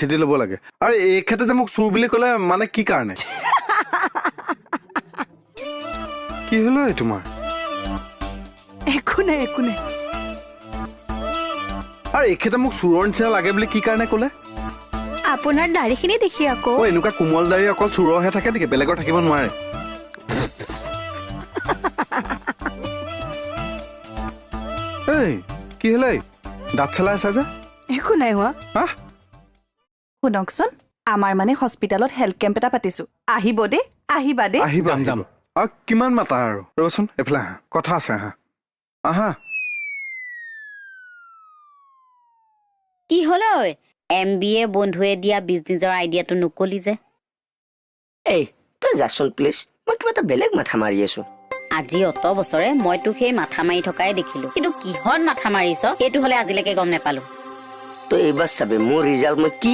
city ল'ব লাগে আৰু এই ক্ষেত্ৰত যে মোক চুৰ বুলি ক'লে মানে কি কাৰণে কি হলো তোমাৰ একো নাই আৰু এই ক্ষেত্ৰত মোক চুৰৰ নিচিনা লাগে বুলি কি কাৰণে ক'লে আপোনাৰ দাঢ়িখিনি দেখি আকৌ এনেকুৱা কোমল দাঢ়ি অকল চুৰৰহে থাকে নেকি বেলেগৰ থাকিব নোৱাৰে এই কি হলে দাঁত চেলাই আছা যে একো নাই হোৱা শুনকচোন আমাৰ মানে হস্পিটেলত হেল্থ কেম্প এটা পাতিছো আহিব দে আহিবা দে যাম আৰু কিমান মাতা আৰু ৰ'বচোন এইফালে আহা কথা আছে আহা কি হলে ঐ MBA বন্ধুৱে দিয়া বিজনেছৰ আইডিয়াটো নকলি যে এই তই যাচোন প্লিজ মই কিবা এটা বেলেগ মাথা মাৰি আছো আজি অত বছৰে মই তোক সেই মাথা মাৰি থকাই দেখিলো কিন্তু কিহত মাথা মাৰিছ সেইটো হলে আজিলৈকে গম নেপালো তই এইবাৰ চাবি মোৰ ৰিজাল্ট মই কি